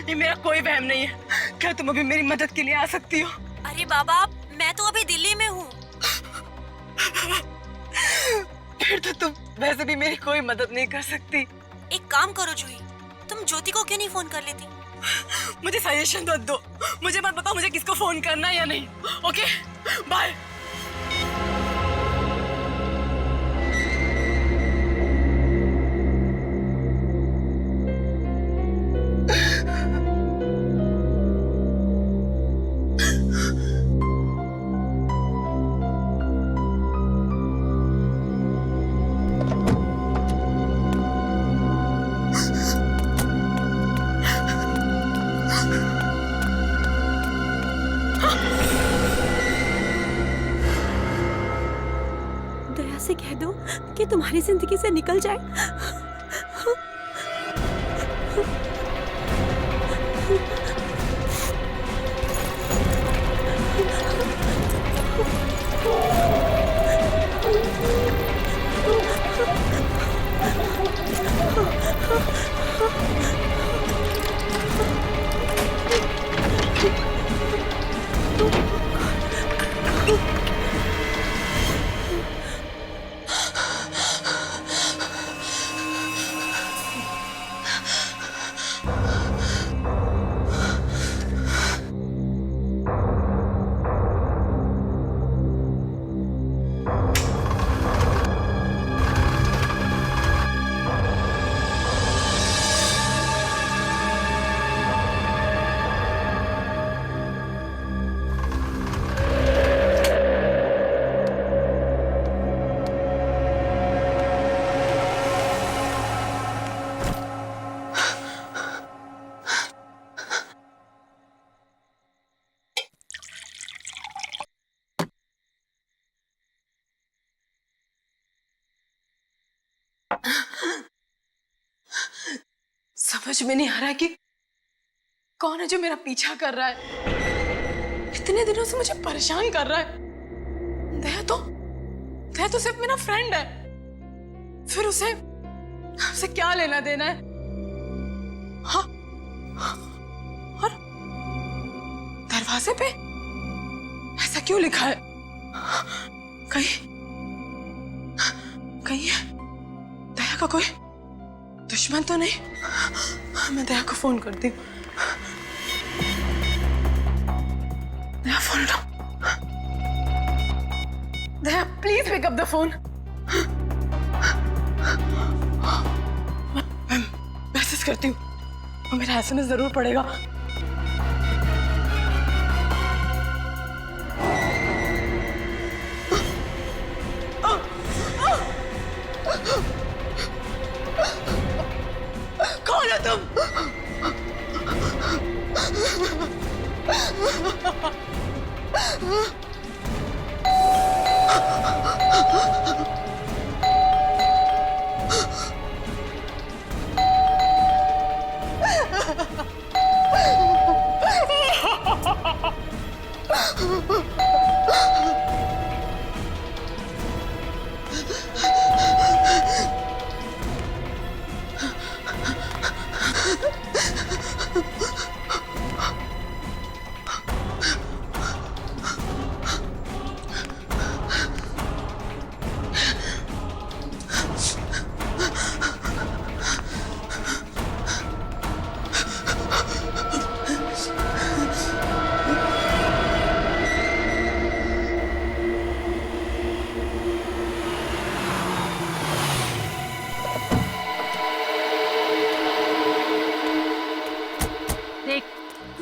ये मेरा कोई वहम नहीं है। क्या तुम अभी मेरी मदद के लिए आ सकती हो? अरे बाबा, मैं तो अभी दिल्ली में हूँ। फिर तो तुम वैसे भी मेरी कोई मदद नहीं कर सकती। एक काम करो जूही, तुम ज्योति को क्यों नहीं फोन कर लेती? मुझे सजेशन मत दो, मुझे मत बताओ मुझे किसको फोन करना है या नहीं। Okay, bye. दया से कह दो कि तुम्हारी जिंदगी से निकल जाए। समझ में नहीं आ रहा है कि कौन है जो मेरा पीछा कर रहा है। इतने दिनों से मुझे परेशान कर रहा है। दया तो सिर्फ मेरा फ्रेंड है। फिर उसे क्या लेना देना है? हाँ, और दरवाजे पे ऐसा क्यों लिखा है? कहीं दया का कोई दुश्मन तो नहीं? मैं दया को फोन करती हूँ। दया, फोन उठाओ। Daya, please pick up the phone. मैं मैसेज करती हूँ और मेरा एसएमएस जरूर पड़ेगा। कौन है तुम?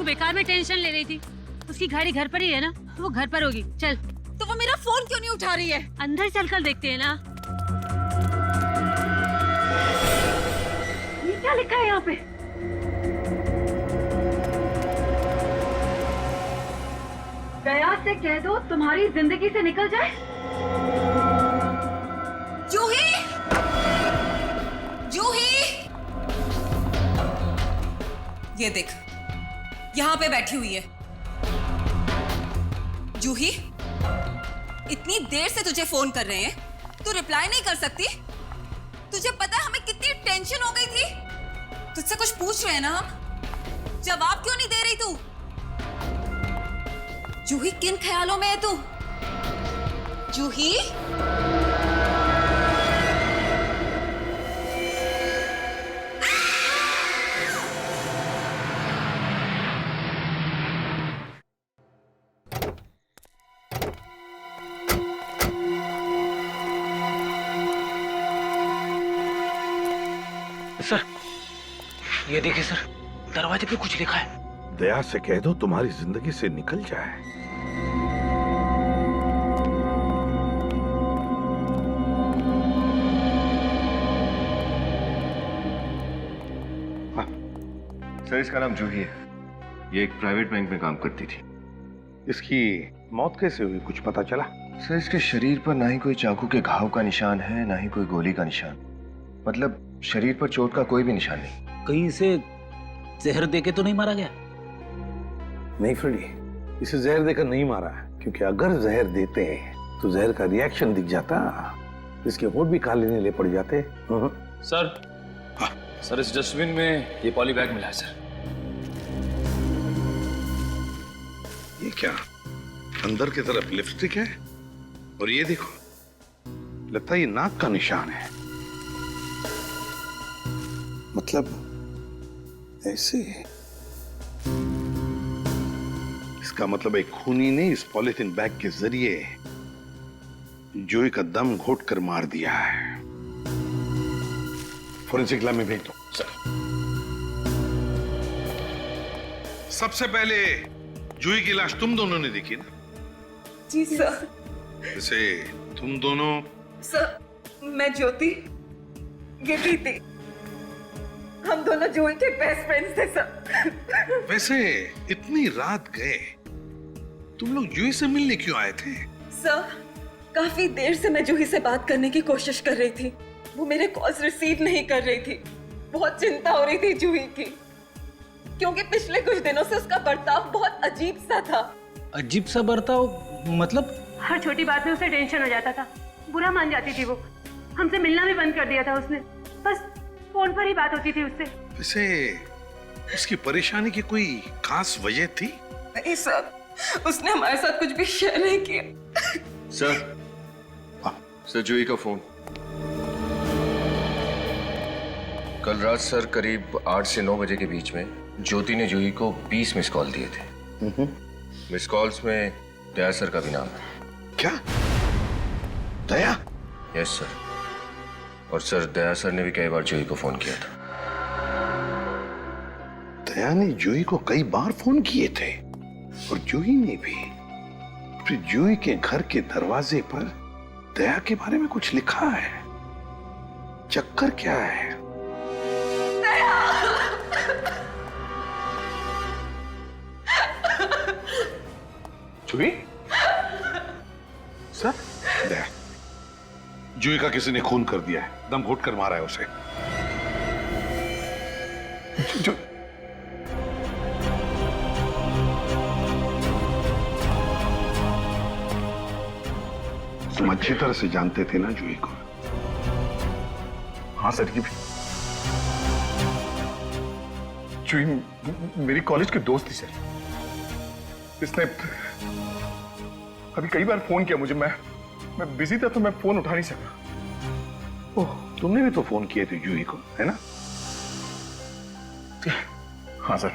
बेकार में टेंशन ले रही थी। उसकी गाड़ी घर पर ही है ना, तो वो घर पर होगी। चल। तो वो मेरा फोन क्यों नहीं उठा रही है? अंदर चलकर देखते हैं ना। ये क्या लिखा है यहाँ पे? दया से कह दो तुम्हारी जिंदगी से निकल जाए। जूही, जूही, ये देख, यहाँ पे बैठी हुई है। जूही, इतनी देर से तुझे फोन कर रहे हैं, तू रिप्लाई नहीं कर सकती? तुझे पता है हमें कितनी टेंशन हो गई थी? तुझसे कुछ पूछ रहे हैं ना हम? जवाब क्यों नहीं दे रही तू? जूही, किन ख्यालों में है तू? जूही? सर, ये देखिए सर, दरवाजे पे कुछ लिखा है। दया से कह दो तुम्हारी जिंदगी से निकल जाए। सर, इसका नाम जूही है। ये एक प्राइवेट बैंक में काम करती थी। इसकी मौत कैसे हुई, कुछ पता चला? सर, इसके शरीर पर ना ही कोई चाकू के घाव का निशान है, ना ही कोई गोली का निशान। मतलब शरीर पर चोट का कोई भी निशान नहीं। कहीं इसे जहर देके तो नहीं मारा गया? नहीं फ्रेडी, इसे जहर देकर नहीं मारा, क्योंकि अगर जहर देते तो जहर का रिएक्शन दिख जाता, इसके होंठ भी काले नीले पड़ जाते। सर, सर इस डस्टबिन में ये पॉली बैग मिला है सर। ये क्या, अंदर की तरफ लिपस्टिक है, और ये देखो, लगता है ये नाक का निशान है। मतलब ऐसे, इसका मतलब एक खूनी ने इस पॉलिथीन बैग के जरिए जूही का दम घोटकर मार दिया है। फोरेंसिक लैब में भेज दो। सर, सबसे पहले जूही की लाश तुम दोनों ने देखी ना? जी सर। वैसे तुम दोनों? सर, मैं ज्योति, ये प्रीति, हम दोनों जूही के बेस्ट फ्रेंड्स थे सर। वैसे इतनी रात गए, तुम लोग जूही से मिलने क्यों आए थे? सर, काफी देर से मैं जूही से बात करने की कोशिश कर रही थी। वो मेरे कॉल्स रिसीव नहीं कर रही थी। बहुत चिंता हो रही थी जूही की, क्योंकि पिछले कुछ दिनों से उसका बर्ताव बहुत अजीब सा था। अजीब सा बर्ताव मतलब? हर छोटी बात में उसे टेंशन हो जाता था, बुरा मान जाती थी वो। हमसे मिलना भी बंद कर दिया था उसने, बस फोन पर ही बात होती थी उससे। वैसे उसकी परेशानी की कोई खास वजह थी? नहीं सर, उसने हमारे साथ कुछ भी शेयर नहीं किया। सर, जूही का फोन। कल रात सर करीब 8 से 9 बजे के बीच में ज्योति ने जूही को 20 मिस कॉल दिए थे। मिस कॉल्स में दया सर का भी नाम है। क्या? दया? Yes sir. और सर, दया सर ने भी कई बार जूही को फोन किया था। दया ने जूही को कई बार फोन किए थे, और जूही ने भी। फिर जूही के घर के दरवाजे पर दया के बारे में कुछ लिखा है। चक्कर क्या है? जूही? सर? दया, जूही का किसी ने खून कर दिया है, दम घोट कर मारा है उसे। जो तुम अच्छी तरह से जानते थे ना जूही को? हाँ सर, ये भी जूही मेरी कॉलेज की दोस्त थी सर। इसने अभी कई बार फोन किया मुझे। मैं बिजी था तो मैं फोन उठा नहीं सका। ओह, तुमने भी तो फोन किए थे जूही को, है ना? हाँ सर,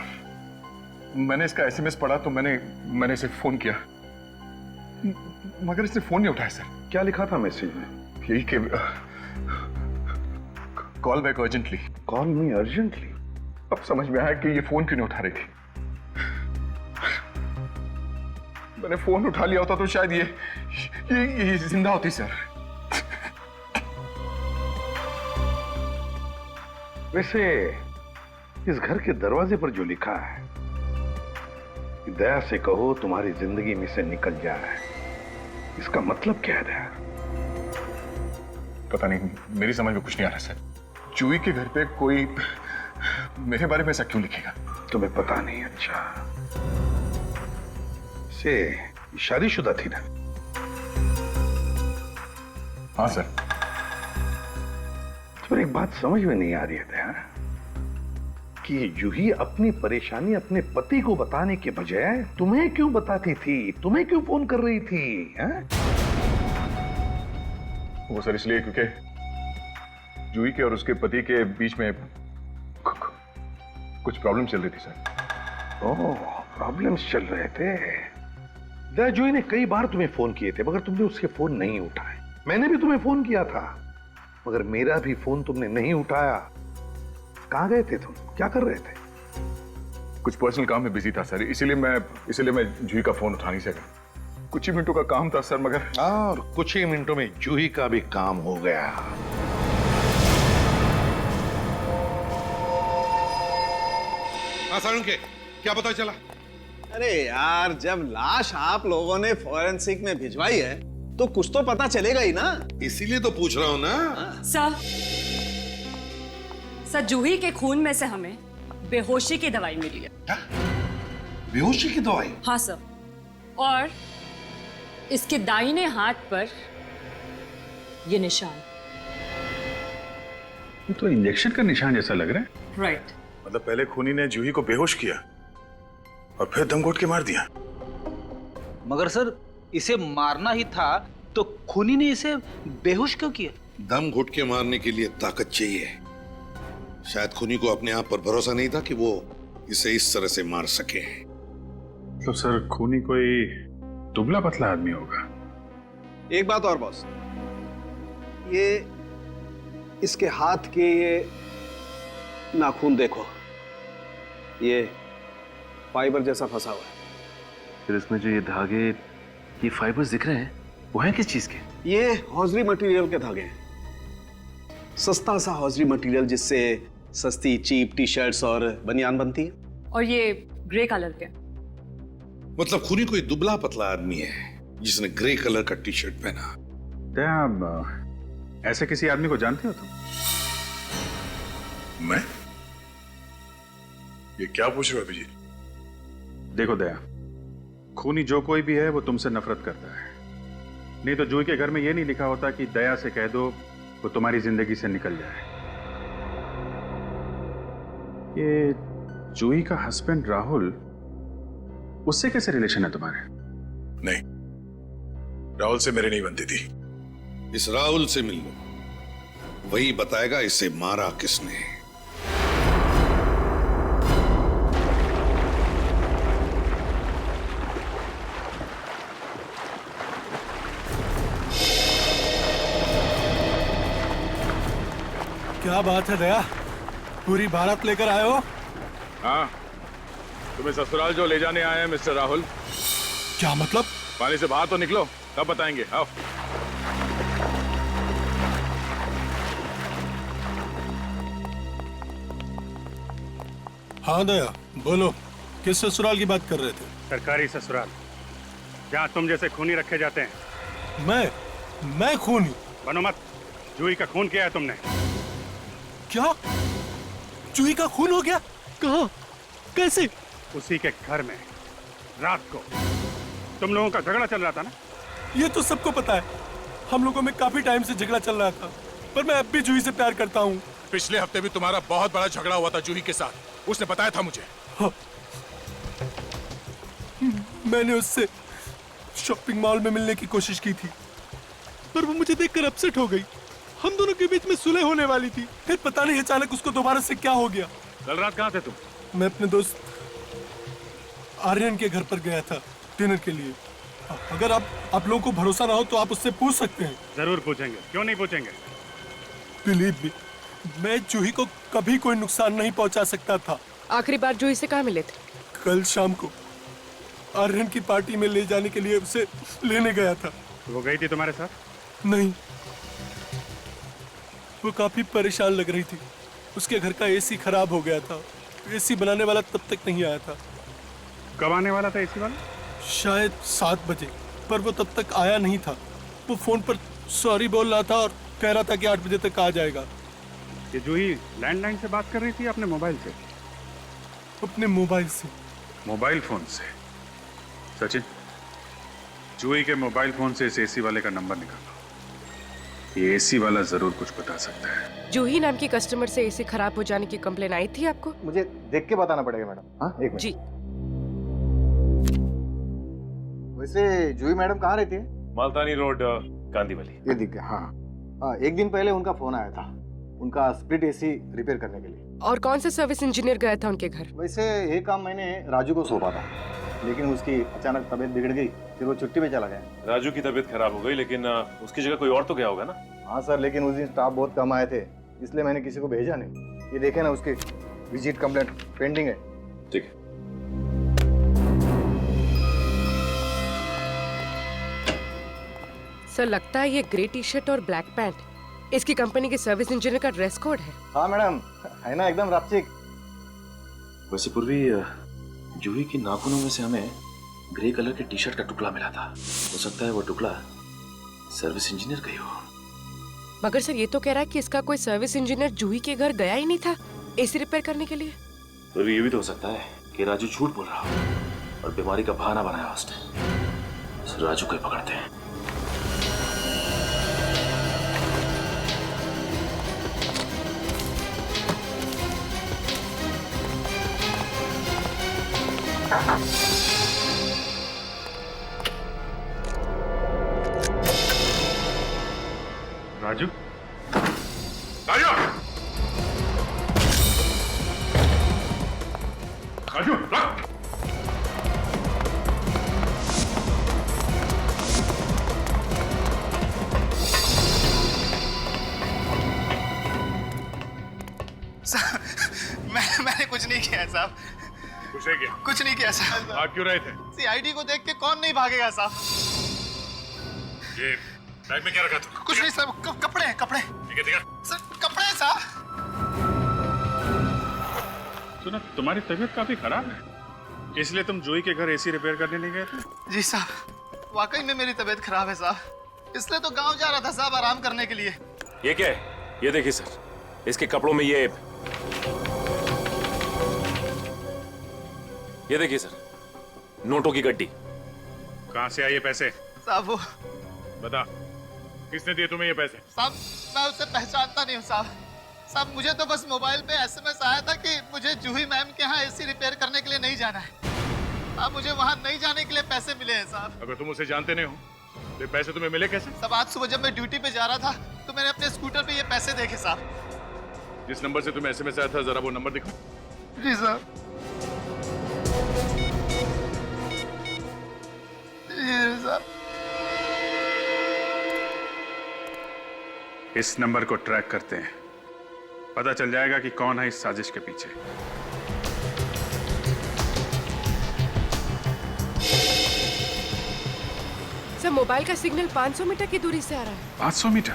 मैंने इसका एसएमएस पढ़ा तो मैंने इसे फोन किया, मगर इसने फोन नहीं उठाया सर। क्या लिखा था मैसेज में? यही कि कॉल बैक अर्जेंटली। कॉल मी अर्जेंटली? अब समझ में आया कि ये फोन क्यों नहीं उठा रही थी। मैंने फोन उठा लिया होता तो शायद ये जिंदा होती सर। वैसे इस घर के दरवाजे पर जो लिखा है कि दया से कहो तुम्हारी जिंदगी में से निकल जाए, इसका मतलब क्या है दया? पता नहीं, मेरी समझ में कुछ नहीं आ रहा सर। जूही के घर पे कोई मेरे बारे में ऐसा क्यों लिखेगा? तुम्हें पता नहीं? अच्छा, से शादीशुदा थी ना? हाँ सर। तो एक बात समझ में नहीं आ रही है दया, कि जूही अपनी परेशानी अपने पति को बताने के बजाय तुम्हें क्यों बताती थी, तुम्हें क्यों फोन कर रही थी? हैं? वो सर इसलिए क्योंकि जूही के और उसके पति के बीच में कुछ प्रॉब्लम चल रही थी सर। ओह, प्रॉब्लम्स चल रहे थे। दया, जूही ने कई बार तुम्हें फोन किए थे मगर तुमने उसके फोन नहीं उठाए। मैंने भी तुम्हें फोन किया था मगर मेरा भी फोन तुमने नहीं उठाया। कहां गए थे तुम, क्या कर रहे थे? कुछ पर्सनल काम में बिजी था सर, इसीलिए मैं जूही का फोन उठा नहीं सका। कुछ ही मिनटों का काम था सर, मगर और कुछ ही मिनटों में जूही का भी काम हो गया। के क्या पता चला? अरे यार, जब लाश आप लोगों ने फॉरेंसिक में भिजवाई है तो कुछ तो पता चलेगा ही ना। इसीलिए तो पूछ रहा हूं ना। सर जूही के खून में से हमें बेहोशी की दवाई मिली है। क्या? बेहोशी की दवाई? हाँ सर, और इसके दाहिने हाथ पर ये निशान। ये तो इंजेक्शन का निशान जैसा लग रहा है। राइट। मतलब पहले खूनी ने जूही को बेहोश किया और फिर दम घोट के मार दिया। मगर सर इसे मारना ही था तो खूनी ने इसे बेहोश क्यों किया? दम घुट के मारने के लिए ताकत चाहिए। शायद खूनी को अपने आप पर भरोसा नहीं था कि वो इसे इस तरह से मार सके। तो सर खूनी कोई दुबला पतला आदमी होगा। एक बात और बॉस, ये इसके हाथ के ये नाखून देखो, ये फाइबर जैसा फंसा हुआ है। फिर इसमें जो ये धागे, ये फाइबर्स दिख रहे हैं, वो हैं किस चीज के? ये हौजरी मटेरियल के धागे हैं, सस्ता सा हौजरी मटेरियल जिससे सस्ती चीप टी शर्ट्स और बनियान बनती है। और ये ग्रे कलर के। मतलब खूनी कोई दुबला पतला आदमी है जिसने ग्रे कलर का टी शर्ट पहना। दया, ऐसे किसी आदमी को जानते हो तुम? मैं? ये क्या पूछ रहे हो अभिजीत? देखो दया, खूनी जो कोई भी है वो तुमसे नफरत करता है। नहीं तो जूही के घर में ये नहीं लिखा होता कि दया से कह दो वो तुम्हारी जिंदगी से निकल जाए। ये जूही का हस्बैंड राहुल, उससे कैसे रिलेशन है तुम्हारे? नहीं, राहुल से मेरे नहीं बनती थी। इस राहुल से मिल लो, वही बताएगा इसे मारा किसने। क्या बात है दया, पूरी बारात लेकर आए हो? हाँ, तुम्हें ससुराल जो ले जाने आए हैं मिस्टर राहुल। क्या मतलब? पानी से बाहर तो निकलो, तब बताएंगे। आओ। हाँ दया, बोलो, किस ससुराल की बात कर रहे थे? सरकारी ससुराल, जहाँ तुम जैसे खूनी रखे जाते हैं। मैं खूनी? बनो मत, जूही का खून किया है तुमने। क्या? जूही का खून हो गया? कहाँ? कैसे? उसी के घर में रात को तुम लोगों का झगड़ा चल रहा था ना? ये तो सबको पता है, हम लोगों में काफी टाइम से झगड़ा चल रहा था, पर मैं अब भी जूही से प्यार करता हूँ। पिछले हफ्ते भी तुम्हारा बहुत बड़ा झगड़ा हुआ था जूही के साथ, उसने बताया था मुझे। हाँ। मैंने उससे शॉपिंग मॉल में मिलने की कोशिश की थी, पर वो मुझे देखकर अपसेट हो गई। हम दोनों के बीच में सुलह होने वाली थी, फिर पता नहीं अचानक उसको दोबारा से क्या हो गया। कल रात कहाँ थे तुम? मैं अपने दोस्त आर्यन के घर पर गया था डिनर के लिए। अगर आप लोगों को भरोसा ना हो तो आप उससे पूछ सकते हैं। जरूर पूछेंगे, क्यों नहीं पूछेंगे। बिलीव मी, मैं जूही को कभी कोई नुकसान नहीं पहुंचा सकता था। आखिरी बार जूही से कहाँ मिले थे? कल शाम को आर्यन की पार्टी में ले जाने के लिए उसे लेने गया था। वो गई थी तुम्हारे साथ? नहीं, वो काफी परेशान लग रही थी। उसके घर का एसी खराब हो गया था, एसी बनाने वाला तब तक नहीं आया था। कब आने वाला था एसी वाला? शायद 7 बजे, पर वो तब तक आया नहीं था। वो फोन पर सॉरी बोल रहा था और कह रहा था कि 8 बजे तक आ जाएगा। ये जूही लैंडलाइन से बात कर रही थी अपने मोबाइल से? अपने मोबाइल से? मोबाइल फोन से? सचिन, जूही के मोबाइल फोन से इस एसी वाले का नंबर निकालो। ये एसी वाला जरूर कुछ बता सकता है। जूही नाम की कस्टमर से एसी खराब हो जाने की कंप्लेन आई थी आपको? मुझे देख के बताना पड़ेगा मैडम। हाँ, एक मिनट। जी। वैसे जूही मैडम कहाँ रहती है? मालतानी रोड, गांधीवली। ये दिख गया। हाँ हाँ, एक दिन पहले उनका फोन आया था, उनका स्प्लिट एसी रिपेयर करने के लिए। और कौन सा सर्विस इंजीनियर गया था उनके घर? वैसे ये काम मैंने राजू को सौंपा था, लेकिन उसकी अचानक तबीयत बिगड़ गई, फिर वो छुट्टी पे चला गया। राजू की तबीयत खराब हो गई, लेकिन उसकी जगह कोई और तो गया होगा ना? हाँ सर, लेकिन उस दिन स्टाफ बहुत कम आए थे, इसलिए मैंने किसी को भेजा नहीं। ये देखे ना, उसकी विजिट कंप्लेंट पेंडिंग है। ठीक है। सर, लगता है ये ग्रे टी शर्ट और ब्लैक पैंट इसकी कंपनी के सर्विस इंजीनियर का ड्रेस कोड है। हाँ मैडम, है ना एकदम रापचिक। वैसे पूर्वी, जूही की नाखूनों में से हमें ग्रे कलर के टी शर्ट का टुकड़ा मिला था। हो सकता है वो टुकड़ा सर्विस इंजीनियर का ही हो। मगर सर, ये तो कह रहा है कि इसका कोई सर्विस इंजीनियर जूही के घर गया ही नहीं था एसी रिपेयर करने के लिए। तो ये भी तो हो सकता है कि राजू झूठ बोल रहा हो और बीमारी का बहाना बनाया उसने। उस राजू को ही पकड़ते हैं। राजू, राजू, राजू, रुक। मैंने कुछ नहीं किया साहब। कुछ नहीं किया? कुछ नहीं किया साहब। भाग क्यों रहे थे? सीआईडी को देख के कौन नहीं भागेगा साहब। ये बैग में क्या रखा तू? कुछ नहीं साहब, कपड़े हैं, कपड़े। ठीक है, दिखा। सर, कपड़े हैं साहब। सुना, तुम्हारी तबीयत काफी खराब है, इसलिए तुम जूही के घर एसी रिपेयर करने नहीं गए थे? जी साहब, वाकई में मेरी तबीयत खराब है साहब, इसलिए तो गांव जा रहा था साहब आराम करने के लिए। ये क्या है? ये देखिए सर, इसके कपड़ों में ये देखिए सर, नोटों की गड्डी। कहाँ से आए ये पैसे? साहब वो बता, किसने दिए तुम्हें ये पैसे? साहब, मैं उसे पहचानता नहीं हूँ साहब। साहब, मुझे तो बस मोबाइल पे एसएमएस आया था कि मुझे जूही मैम के यहाँ एसी रिपेयर करने के लिए नहीं जाना है। साहब, मुझे वहाँ नहीं जाने के लिए पैसे मिले हैं साहब। अगर तुम उसे जानते नहीं हो तो पैसे तुम्हें मिले कैसे? साहब, आज सुबह जब मैं ड्यूटी पे जा रहा था तो मैंने अपने स्कूटर पे ये पैसे देखे साहब। जिस नंबर से तुम्हें एसएमएस आया था, जरा वो नंबर दिखाओ। जी साहब। ये साहब, इस नंबर को ट्रैक करते हैं, पता चल जाएगा कि कौन है इस साजिश के पीछे। सर, मोबाइल का सिग्नल 500 मीटर की दूरी से आ रहा है। 500 metre?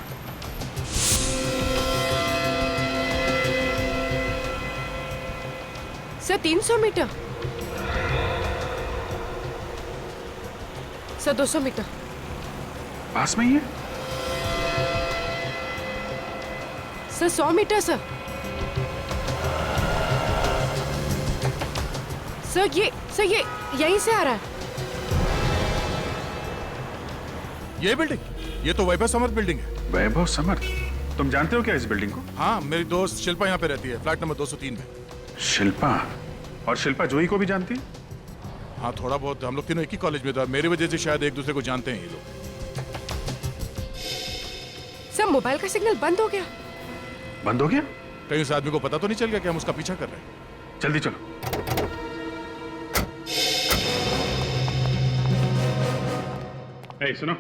Sir, 300 metre. Sir, 200 metre. पास में ही है? Sir, 100 metre sir. सर, ये यहीं से आ रहा है। ये बिल्डिंग, ये तो वैभव समर्थ बिल्डिंग है। वैभव समर्थ? तुम जानते हो क्या इस बिल्डिंग को? हाँ, मेरी दोस्त शिल्पा यहाँ पे रहती है, फ्लैट नंबर 203 में। शिल्पा? और शिल्पा जूही को भी जानती है? हाँ, थोड़ा बहुत। हम लोग तीनों एक ही कॉलेज में था, मेरी वजह से शायद एक दूसरे को जानते हैं ये लोग। सर, मोबाइल का सिग्नल बंद हो गया। बंद हो गया? कहीं उस आदमी को पता तो नहीं चल गया कि हम उसका पीछा कर रहे हैं? जल्दी चलो। सुनो,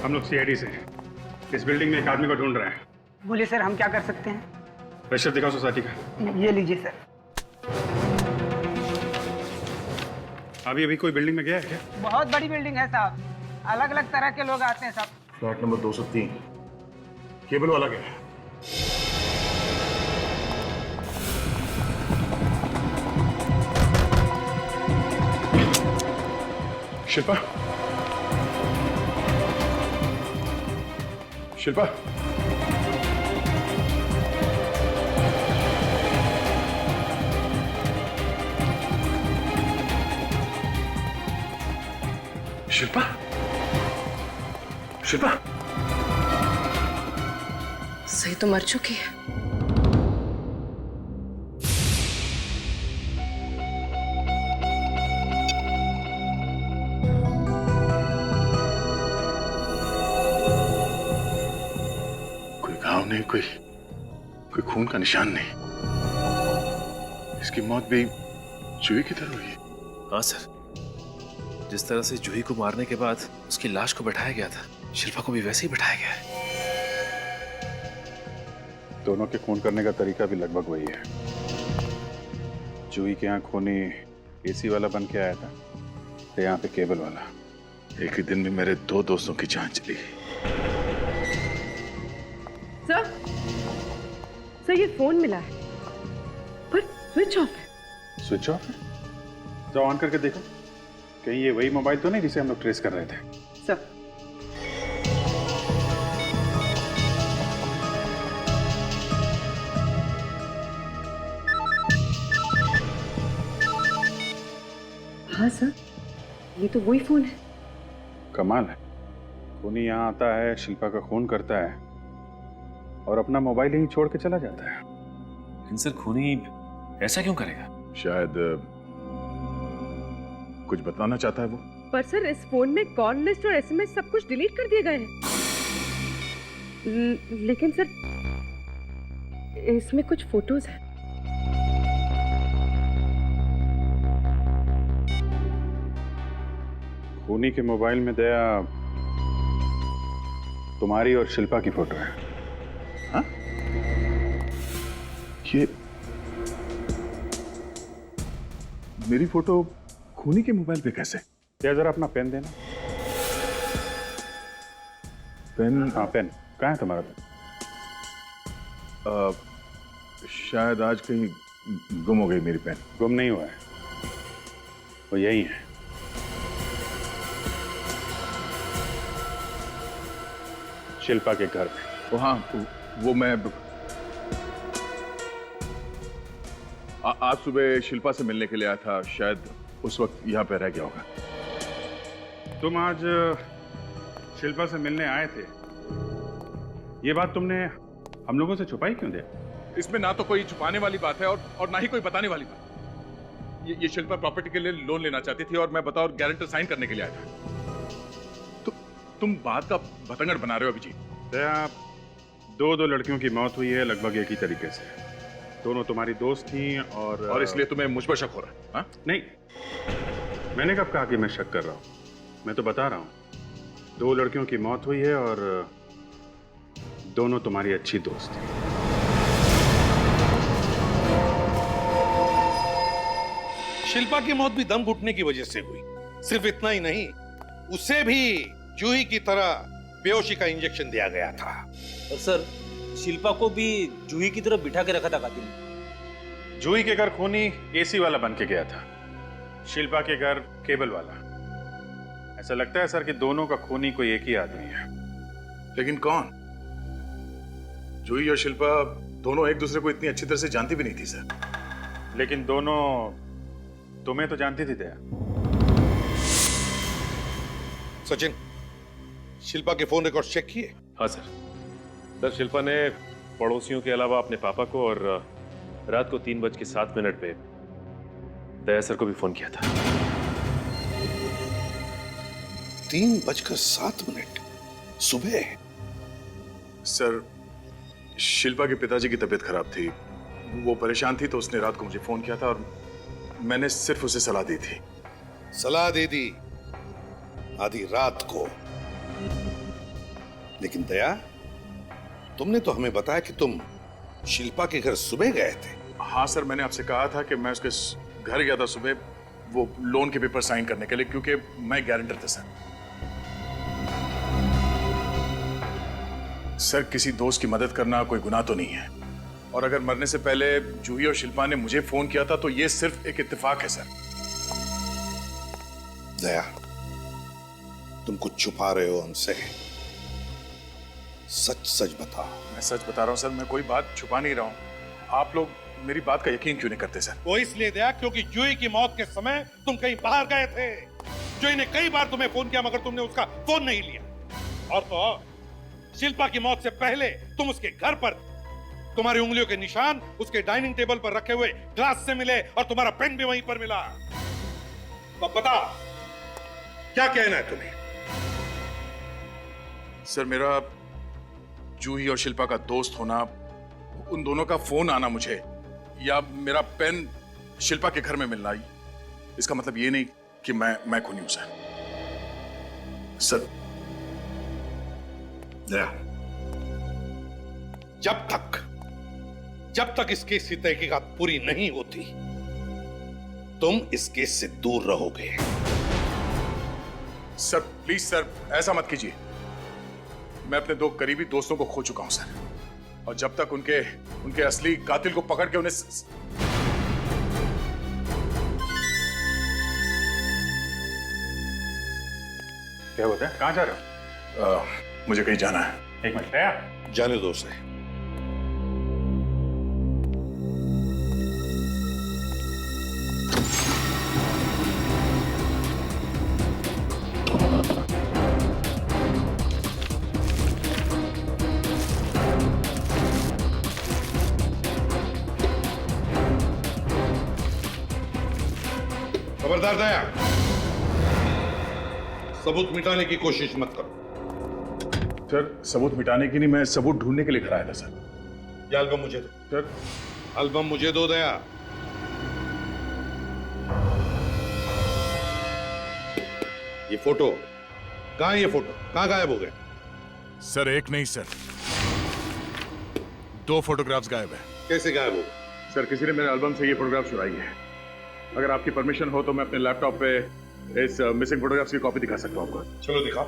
हम लोग सीआईडी से हैं। इस बिल्डिंग में एक आदमी को ढूंढ रहे हैं। बोलिए सर, हम क्या कर सकते हैं? प्रेशर दिखाओ सोसाइटी का। ये लीजिए सर। अभी कोई बिल्डिंग में गया है क्या? बहुत बड़ी बिल्डिंग है साहब, अलग अलग तरह के लोग आते हैं साहब। फ्लैट नंबर 203, केबल वाला गया है। शिल्पा, शिल्पा, शिल्पा, शिल्पा, सही तो मर चुकी है। कोई घाव नहीं, कोई खून का निशान नहीं। इसकी मौत भी जूही की तरह हुई है। हाँ सर, जिस तरह से जूही को मारने के बाद उसकी लाश को बैठाया गया था, शिल्पा को भी वैसे ही बैठाया गया है। दोनों के खून करने का तरीका भी लगभग वही है। जूही के यहाँ खूनी एसी वाला बन के आया था, तो यहाँ पे केबल वाला। एक ही दिन में मेरे 2 दोस्तों की जान चली। सर ये फोन मिला है पर स्विच ऑफ है। स्विच ऑफ है? तो ऑन करके देखो, कहीं ये वही मोबाइल तो नहीं जिसे हम लोग ट्रेस कर रहे थे। सर हाँ सर, ये तो वही फोन है। कमाल है, खूनी यहाँ आता है, शिल्पा का खून करता है और अपना मोबाइल यहीं छोड़ के चला जाता है। लेकिन सर खूनी ऐसा क्यों करेगा? शायद कुछ बताना चाहता है वो। पर सर इस फोन में कॉल लिस्ट और एसएमएस सब कुछ डिलीट कर दिए गए हैं। लेकिन सर इसमें कुछ फोटोज हैं। खूनी के मोबाइल में दया तुम्हारी और शिल्पा की फोटो है। हाँ? ये मेरी फोटो खूनी के मोबाइल पे कैसे? क्या जरा अपना पेन देना। पेन? हाँ पेन कहाँ है तुम्हारा पेन? शायद आज कहीं गुम हो गई मेरी पेन। गुम नहीं हुआ है, वो यही है। शिल्पा के घर में। हाँ, वो मैं आज सुबह शिल्पा से मिलने के लिए आया था, शायद उस वक्त यहाँ पे रह गया होगा। तुम आज शिल्पा से मिलने आए थे, ये बात तुमने हम लोगों से छुपाई क्यों दे? इसमें ना तो कोई छुपाने वाली बात है और ना ही कोई बताने वाली बात। ये शिल्पा प्रॉपर्टी के लिए लोन लेना चाहती थी और मैं बतौर गारंटर साइन करने के लिए आया था। तो तुम बात का बतंगड़ बना रहे हो अभिजीत। दया, दो लड़कियों की मौत हुई है लगभग एक ही तरीके से। दोनों तुम्हारी दोस्त थी और इसलिए तुम्हें मुझ पर शक हो रहा है? हाँ? नहीं, मैंने कब कहा कि मैं शक कर रहा हूं? मैं तो बता रहा हूं, 2 लड़कियों की मौत हुई है और दोनों तुम्हारी अच्छी दोस्त थी। शिल्पा की मौत भी दम घुटने की वजह से हुई। सिर्फ इतना ही नहीं, उसे भी जूही की तरह बेहोशी का इंजेक्शन दिया गया था। और सर, शिल्पा को भी जूही की तरफ बिठा के रखा था कातिल ने। जूही के घर खूनी एसी वाला बन के गया था, शिल्पा के घर केबल वाला। ऐसा लगता है सर कि दोनों का खूनी कोई एक ही आदमी है। लेकिन कौन? जूही और शिल्पा दोनों एक दूसरे को इतनी अच्छी तरह से जानती भी नहीं थी सर। लेकिन दोनों तुम्हें तो जानती थी दया। सचिन, शिल्पा के फोन रिकॉर्ड चेक किए? हाँ सर। सर शिल्पा ने पड़ोसियों के अलावा अपने पापा को और रात को 3:07 पे दया सर को भी फोन किया था। 3:07 सुबह? सर, शिल्पा के पिताजी की तबीयत खराब थी, वो परेशान थी, तो उसने रात को मुझे फोन किया था और मैंने सिर्फ उसे सलाह दी थी। सलाह दे दी आधी रात को। लेकिन दया, तुमने तो हमें बताया कि तुम शिल्पा के घर सुबह गए थे। हाँ सर, मैंने आपसे कहा था कि मैं उसके घर गया था सुबह, वो लोन के पेपर साइन करने के लिए, क्योंकि मैं गारंटर था सर। सर, किसी दोस्त की मदद करना कोई गुनाह तो नहीं है, और अगर मरने से पहले जूही और शिल्पा ने मुझे फोन किया था तो ये सिर्फ एक इत्तेफाक है सर। दया, तुम कुछ छुपा रहे हो हमसे। सच सच बताओ। मैं सच बता रहा हूं सर, मैं कोई बात छुपा नहीं रहा हूं। आप लोग मेरी बात का यकीन क्यों नहीं करते सर? वो इसलिए दया क्योंकि जूही की मौत के समय तुम कहीं बाहर गए थे। जूही ने कई बार तुम्हें फोन किया मगर तुमने उसका फोन नहीं लिया। और तो और, शिल्पा की मौत से पहले तुम उसके घर पर थे। तुम्हारी उंगलियों के निशान उसके डाइनिंग टेबल पर रखे हुए ग्लास से मिले और तुम्हारा पेन भी वहीं पर मिला। तो बता, क्या कहना है तुम्हें? सर, मेरा जूही और शिल्पा का दोस्त होना, उन दोनों का फोन आना मुझे, या मेरा पेन शिल्पा के घर में मिलना, इसका मतलब ये नहीं कि मैं खूनी हूं सर। दया, जब तक इस केस की तहकीकात पूरी नहीं होती, तुम इस केस से दूर रहोगे। सर प्लीज सर, ऐसा मत कीजिए। मैं अपने 2 करीबी दोस्तों को खो चुका हूं सर, और जब तक उनके असली कातिल को पकड़ के उन्हें क्या होता है? कहां जा रहे हो? मुझे कहीं जाना है। एक मिनट, दया जाने दो उसे। खबरदार दया, सबूत मिटाने की कोशिश मत करो। सर, सबूत मिटाने की नहीं, मैं सबूत ढूंढने के लिए खड़ा था सर। ये एल्बम मुझे दो। सर, एल्बम मुझे दो दया। ये फोटो कहां है? ये फोटो कहां गायब हो गए? सर एक नहीं सर, 2 फोटोग्राफ्स गायब है। कैसे गायब हो? सर, किसी ने मेरे एल्बम से ये फोटोग्राफ चुराई है। अगर आपकी परमिशन हो तो मैं अपने लैपटॉप पे इस मिसिंग फोटोग्राफ्स की कॉपी दिखा सकता हूँ आपको। चलो दिखाओ।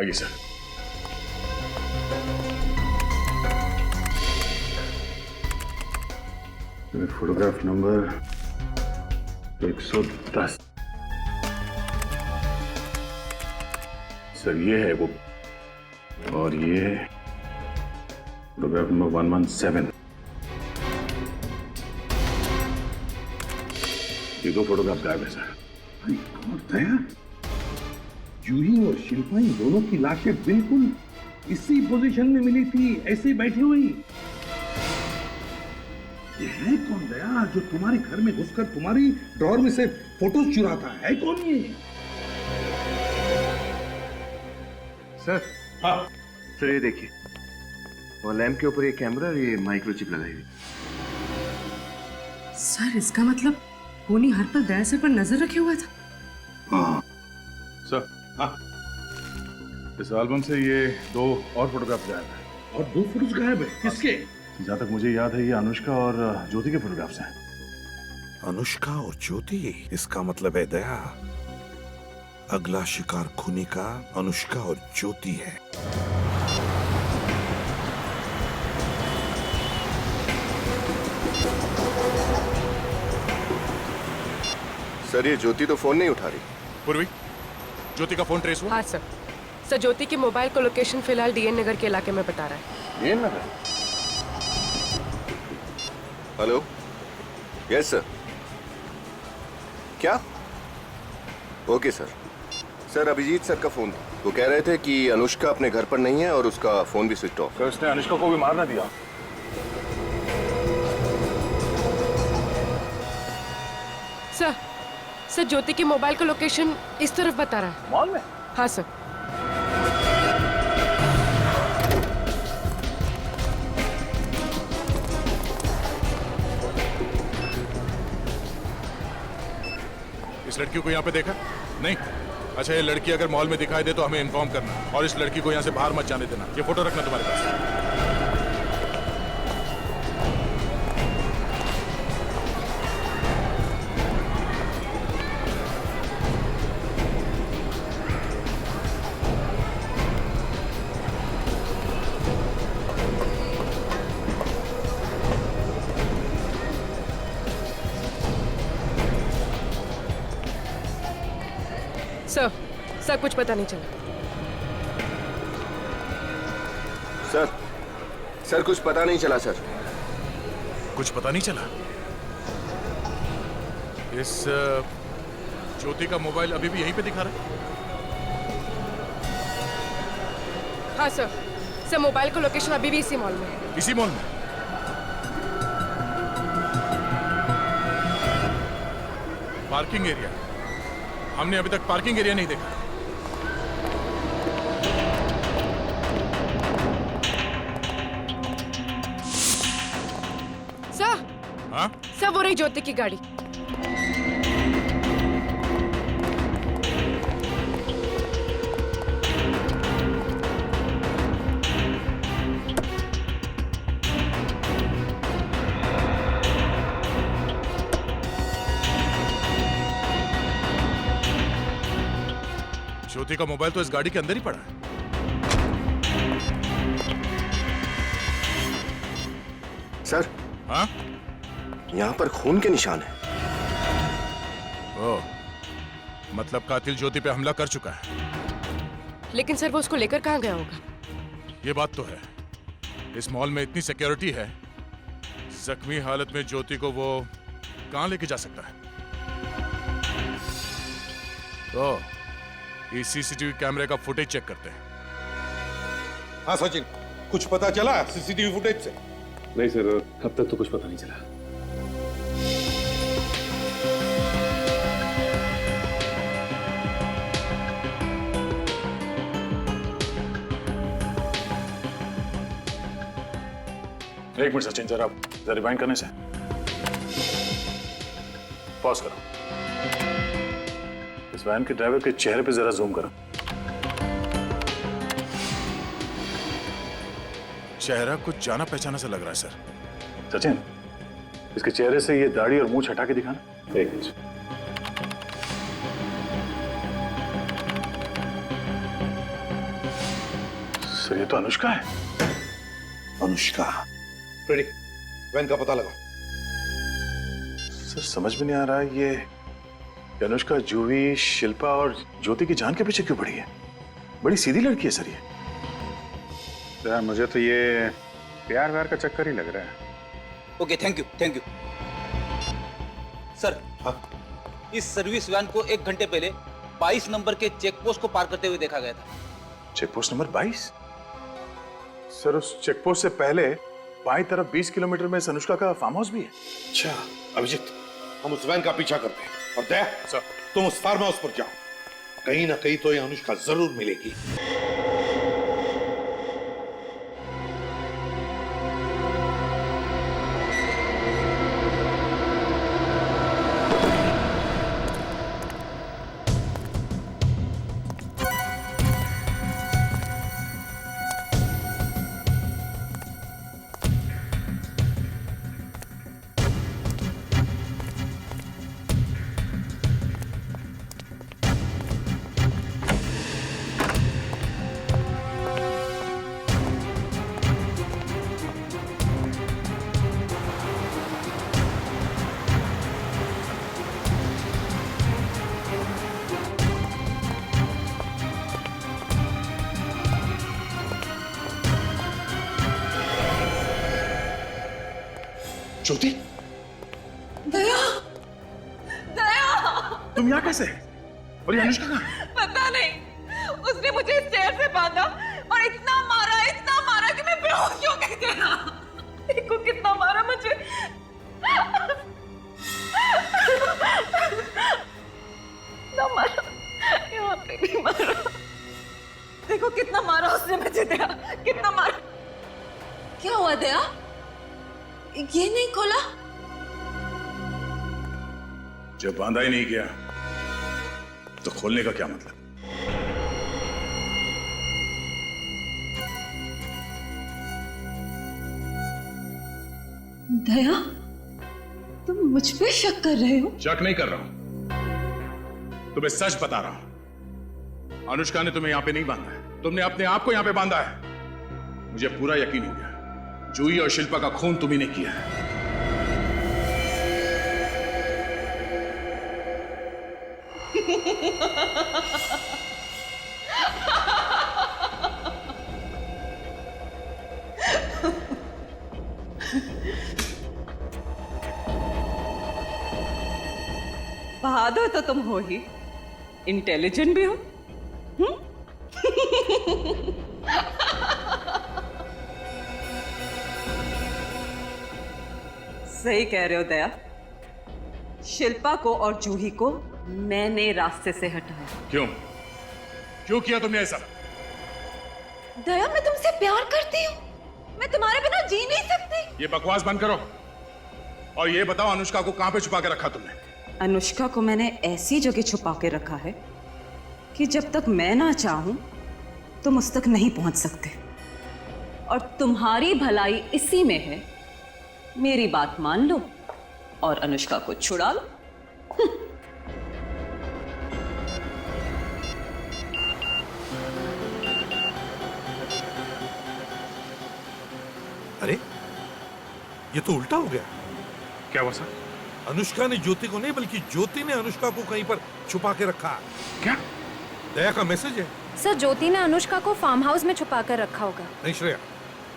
आइए सर। Photograph number 110। सर ये है वो, और ये फोटोग्राफ नंबर 117। ये 2 फोटोग्राफ गायब है सर। दया, जूही और शिल्पा इन दोनों की लाशें बिल्कुल इसी पोजीशन में मिली थी, ऐसे बैठी हुई। ये है कौन दया, जो तुम्हारे घर में घुसकर तुम्हारी ड्रॉर में से फोटोज चुराता है? कौन ये? सर। हाँ सर, ये देखिए, और लैंप के ऊपर ये कैमरा और ये माइक्रोचिप लगाई हुई। सर, इसका मतलब खूनी हर पल दया सर पर नजर रखे हुआ था। हाँ सर। हाँ, इस एल्बम से ये 2 और फोटोग्राफ गायब है। और 2 फोटोज गायब है? किसके? जहां तक मुझे याद है ये अनुष्का और ज्योति के फोटोग्राफ्स हैं। अनुष्का और ज्योति? इसका मतलब है दया, अगला शिकार खूनी का अनुष्का और ज्योति है। सर, ये ज्योति तो फोन नहीं उठा रही। पूर्वी, ज्योति का फोन ट्रेस हुआ? हाँ सर। सर, ज्योति के मोबाइल को लोकेशन फिलहाल डीएन नगर के इलाके में बता रहा है। DN Nagar? Hello, yes sir. क्या? Okay sir. Sir, Abhijit sir का फोन था। वो कह रहे थे कि अनुष्का अपने घर पर नहीं है और उसका फोन भी स्विच ऑफ। सर, उसने अनुष्का को भी मारना दिया। सर, ज्योति के मोबाइल का लोकेशन इस तरफ बता रहा है। मॉल में? हाँ सर। इस लड़की को यहाँ पे देखा? नहीं? अच्छा, ये लड़की अगर मॉल में दिखाई दे तो हमें इन्फॉर्म करना, और इस लड़की को यहाँ से बाहर मत जाने देना। ये फोटो रखना तुम्हारे पास। सर, कुछ पता नहीं चला। सर, कुछ पता नहीं चला सर। कुछ पता नहीं चला? इस ज्योति का मोबाइल अभी भी यहीं पे दिखा रहा है? हाँ सर। सर मोबाइल का लोकेशन अभी भी इसी मॉल में है। इसी मॉल में? Parking area? हमने अभी तक पार्किंग एरिया नहीं देखा। सर, हाँ? सर वो रही ज्योति की गाड़ी। ज्योति का मोबाइल तो इस गाड़ी के अंदर ही पड़ा है। सर। हाँ? यहाँ पर खून के निशान है। ओह, मतलब कातिल ज्योति पे हमला कर चुका है। लेकिन सर वो उसको लेकर कहाँ गया होगा? ये बात तो है, इस मॉल में इतनी सिक्योरिटी है, जख्मी हालत में ज्योति को वो कहाँ लेके जा सकता है? तो इस सीसीटीवी कैमरे का फुटेज चेक करते हैं। हाँ सचिन, कुछ पता चला सीसीटीवी फुटेज से? नहीं सर, अब तक तो कुछ पता नहीं चला। एक मिनट सचिन, जरा रिवाइंड करने से पॉज करो। इस वैन के ड्राइवर के चेहरे पे जरा जूम करो। चेहरा कुछ जाना पहचाना सा लग रहा है सर। सचिन, इसके चेहरे से ये दाढ़ी और मूंछ हटा के दिखाना। एक मिनट। सर ये तो अनुष्का है। अनुष्का? रेडी, वैन का पता लगा। सर समझ में नहीं आ रहा है ये अनुष्का जूही, शिल्पा और ज्योति की जान के पीछे क्यों पड़ी है? बड़ी सीधी लड़की है सर ये। यार मुझे तो ये प्यार व्यार का चक्कर ही लग रहा है। Okay, thank you thank you sir. हाँ? इस सर्विस वैन को 1 घंटे पहले 22 नंबर के चेक पोस्ट को पार करते हुए देखा गया था। Check post number 22? सर उस चेक पोस्ट से पहले बाईं तरफ 20 किलोमीटर में अनुष्का का फार्म हाउस भी है। अच्छा अभिजीत, हम उस वैन का पीछा करते हैं और दया सर, तुम उस फार्म हाउस पर जाओ। कहीं ना कहीं तो ये अनुष्का जरूर मिलेगी। ज्योति, दया, दया, तुम यहाँ कैसे? और ये अनुष्का कहाँ? पता नहीं, उसने मुझे इस चेयर से बांधा और इतना मारा कि मैं बेहोश हो गई थी। देखो कितना मारा मुझे। ना मारा, यहाँ पे भी मारा। देखो कितना मारा उसने मुझे, दया, कितना मारा। क्या हुआ दया? ये नहीं खोला? जब बांधा ही नहीं किया तो खोलने का क्या मतलब? दया, तुम मुझ पे शक कर रहे हो? शक नहीं कर रहा हूं, तुम्हें सच बता रहा हूं। अनुष्का ने तुम्हें यहां पे नहीं बांधा है, तुमने अपने आप को यहां पे बांधा है। मुझे पूरा यकीन हो गया, जूही और शिल्पा का खून तुम्ही ने किया है। बहादुर तो तुम हो ही, इंटेलिजेंट भी हो। सही कह रहे हो दया। शिल्पा को और जूही को मैंने रास्ते से हटाया। क्यों क्यों किया तुमने ऐसा? दया, मैं तुमसे प्यार करती हूँ, मैं तुम्हारे बिना जी नहीं सकती। ये बकवास बंद करो और ये बताओ अनुष्का को कहां पे छुपा के रखा तुमने? अनुष्का को मैंने ऐसी जगह छुपा के रखा है कि जब तक मैं ना चाहूं तुम उस तक नहीं पहुंच सकते। और तुम्हारी भलाई इसी में है, मेरी बात मान लो और अनुष्का को छुड़ा लो। अरे ये तो उल्टा हो गया। क्या हुआ सर? अनुष्का ने ज्योति को नहीं बल्कि ज्योति ने अनुष्का को कहीं पर छुपा के रखा। क्या? दया का मैसेज है। सर ज्योति ने अनुष्का को फार्म हाउस में छुपा कर रखा होगा। नहीं श्रेया,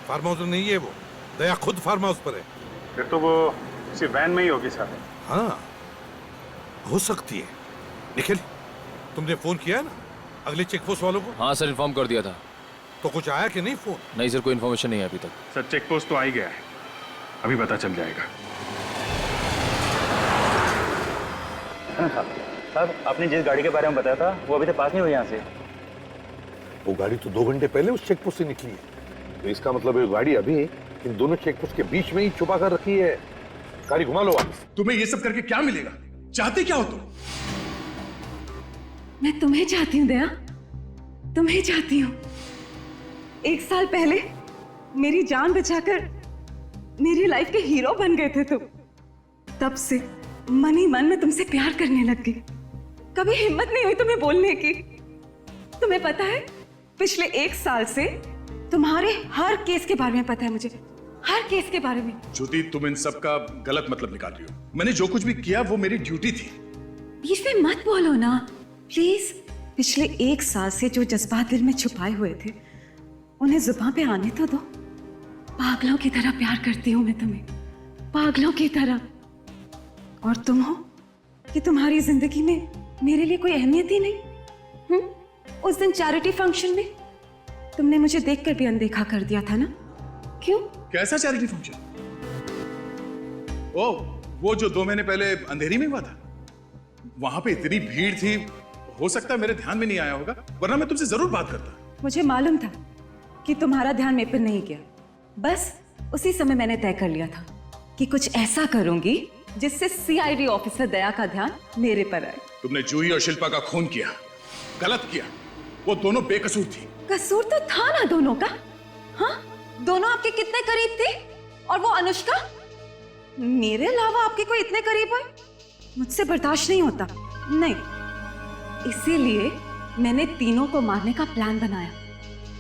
फार्म हाउस में नहीं है वो, दया खुद फार्म हाउस पर है। फिर तो वो किसी वैन में ही होगी सर। हाँ हो सकती है। निखिल, तुमने फोन किया है ना अगले चेक पोस्ट वालों को? हाँ सर, इन्फॉर्म कर दिया था। तो कुछ आया कि नहीं फोन? नहीं सर, कोई इन्फॉर्मेशन नहीं है अभी तक। सर चेक पोस्ट तो आ ही गया है, अभी पता चल जाएगा। साहब, आपने जिस गाड़ी के बारे में बताया था वो अभी तक पास नहीं हुई यहाँ से। वो गाड़ी तो 2 घंटे पहले उस चेक पोस्ट से निकली है, तो इसका मतलब ये गाड़ी अभी इन दोनों चेक पोस्ट के बीच में ही छुपा कर रखी है। गाड़ी घुमा लो वापस। तुम्हें ये सब करके क्या मिलेगा? चाहते क्या हो तुम? मैं तुम्हें चाहती हूँ दया, तुम्हें चाहती हूँ। 1 साल पहले मेरी जान बचाकर मेरी लाइफ के हीरो बन गए थे तुम। तब से मन ही मन में तुमसे प्यार करने लग गई। कभी हिम्मत नहीं हुई तुम्हें बोलने की। तुम्हें पता है, पिछले 1 साल से तुम्हारे हर केस के बारे में पता है मुझे, हर केस के बारे में। ज्योति, तुम इन सब का गलत मतलब निकाल रही हो। मैंने जो कुछ भी किया वो मेरी ड्यूटी थी। बीच में मत बोलो ना प्लीज। पिछले 1 साल से जो जज्बात दिल में छुपाए हुए थे उन्हें जुबान पे आने तो दो। पागलों की तरह प्यार करती हूँ मैं तुम्हें, पागलों की तरह। और तुम हो कि तुम्हारी जिंदगी में मेरे लिए कोई अहमियत ही नहीं। उस दिन चैरिटी फंक्शन में तुमने मुझे देखकर भी अनदेखा कर दिया था ना? क्यों? कैसा चैरिटी फंक्शन? ओ, वो जो 2 महीने पहले अंधेरी में हुआ था। वहां पे इतनी भीड़ थी, हो सकता है मेरे ध्यान में नहीं आया होगा, वरना मैं तुमसे जरूर बात करता। मुझे मालूम था कि तुम्हारा ध्यान मेरे पर नहीं गया। बस उसी समय मैंने तय कर लिया था कि कुछ ऐसा करूंगी जिससे सीआईडी ऑफिसर दया का ध्यान मेरे पर आए। तुमने जूही और शिल्पा का खून किया, गलत किया। वो दोनों बेकसूर थी। कसूर तो था ना दोनों का। हाँ, दोनों आपके कितने करीब थे? और वो अनुष्का मेरे अलावा आपके कोई इतने करीब हुए? मुझसे बर्दाश्त नहीं होता। नहीं, इसीलिए मैंने तीनों को मारने का प्लान बनाया,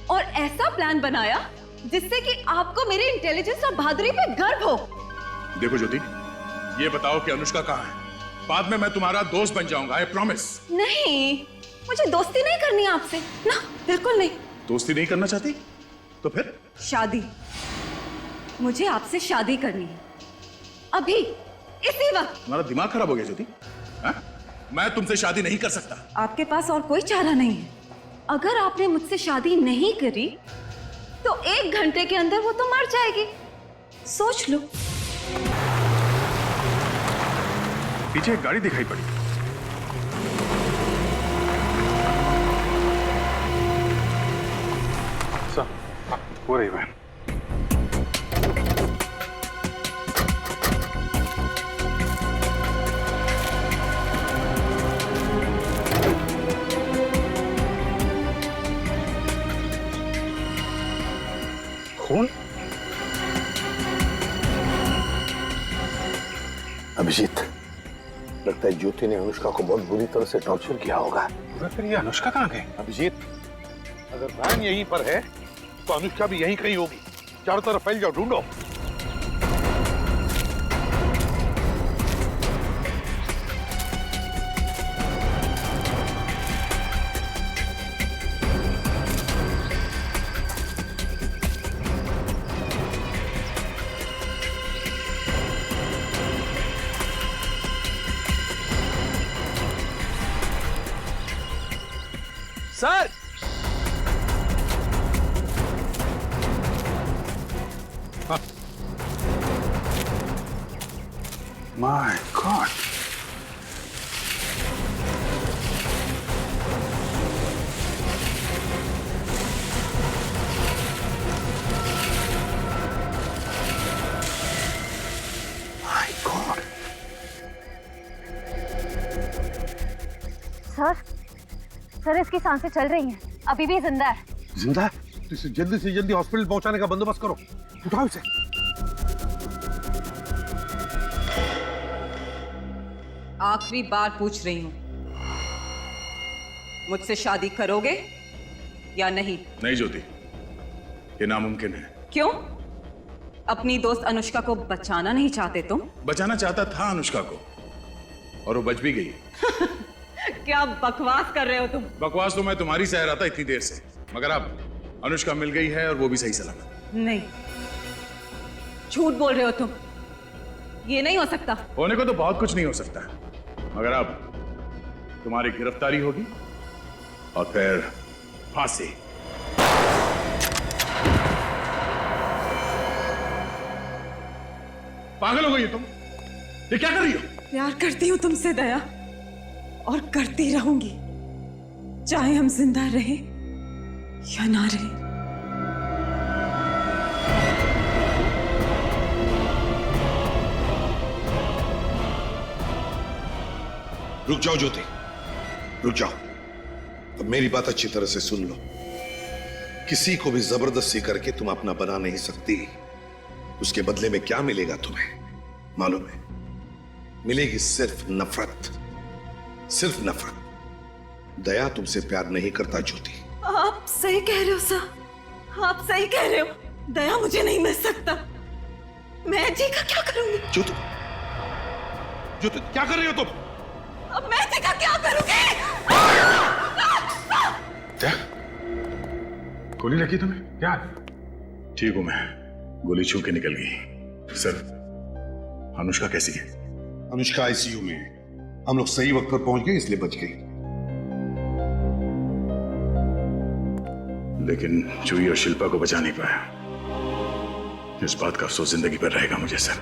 और ऐसा प्लान बनाया जिससे कि आपको मेरे इंटेलिजेंस और बहादुरी पे गर्व हो। देखो ज्योति, ये बताओ कि अनुष्का कहाँ है? बाद में मैं तुम्हारा दोस्त बन जाऊंगा, आई प्रॉमिस। नहीं, मुझे दोस्ती नहीं करनी आपसे ना, बिल्कुल नहीं। दोस्ती नहीं करना चाहती तो फिर? शादी, मुझे आपसे शादी करनी है, अभी इसी वक्त। तुम्हारा दिमाग खराब हो गया ज्योति? मैं तुमसे शादी नहीं कर सकता। आपके पास और कोई चारा नहीं है। अगर आपने मुझसे शादी नहीं करी तो 1 घंटे के अंदर वो तो मर जाएगी। सोच लो। पीछे एक गाड़ी दिखाई पड़ी। हो रही वैन। खून? अभिजीत, लगता है ज्योति ने अनुष्का को बहुत बुरी तरह से टॉर्चर किया होगा। फिर ये अनुष्का कहाँ गई? अभिजीत, अगर वैन यहीं पर है तो अनुष्का भी यहीं कहीं होगी। चारों तरफ फैल जाओ, ढूंढो। Sir, my God. सर इसकी सांसें चल रही हैं, अभी भी जिंदा है। जिंदा है? तो इसे जल्दी से जल्दी हॉस्पिटल पहुंचाने का बंदोबस्त करो। उठाओ इसे। आखिरी बार पूछ रही हूं, मुझसे शादी करोगे या नहीं? नहीं ज्योति, ये नामुमकिन है। क्यों? अपनी दोस्त अनुष्का को बचाना नहीं चाहते तुम? बचाना चाहता था अनुष्का को, और वो बच भी गई। क्या बकवास कर रहे हो तुम? बकवास तो मैं तुम्हारी सह रहा था इतनी देर से, मगर अब अनुष्का मिल गई है और वो भी सही सलामत। नहीं, झूठ बोल रहे हो तुम। ये नहीं हो सकता। होने को तो बहुत कुछ नहीं हो सकता, मगर अब तुम्हारी गिरफ्तारी होगी और फिर फांसी। पागल हो गई हो तुम? ये क्या कर रही हो? प्यार करती हूँ तुमसे दया, और करती रहूंगी, चाहे हम जिंदा रहें या ना रहें। रुक जाओ ज्योति, रुक जाओ। अब मेरी बात अच्छी तरह से सुन लो। किसी को भी जबरदस्ती करके तुम अपना बना नहीं सकती। उसके बदले में क्या मिलेगा तुम्हें मालूम है? मिलेगी सिर्फ नफरत, सिर्फ नफरत। दया तुमसे प्यार नहीं करता ज्योति। आप सही कह रहे हो सर, आप सही कह रहे हो। दया मुझे नहीं मिल सकता। मैं जी का क्या करूंगी? ज्योति, ज्योति क्या कर रही हो तुम? अब मैं जी का क्या करूंगी? क्या गोली लगी तुम्हें? क्या? ठीक हूं मैं, गोली छू के निकल गई। सर, अनुष्का कैसी है? अनुष्का आईसीयू में है। हम लोग सही वक्त पर पहुंच गए इसलिए बच गई। लेकिन जूही और शिल्पा को बचा नहीं पाया। इस बात का अफसोस जिंदगी भर रहेगा मुझे सर।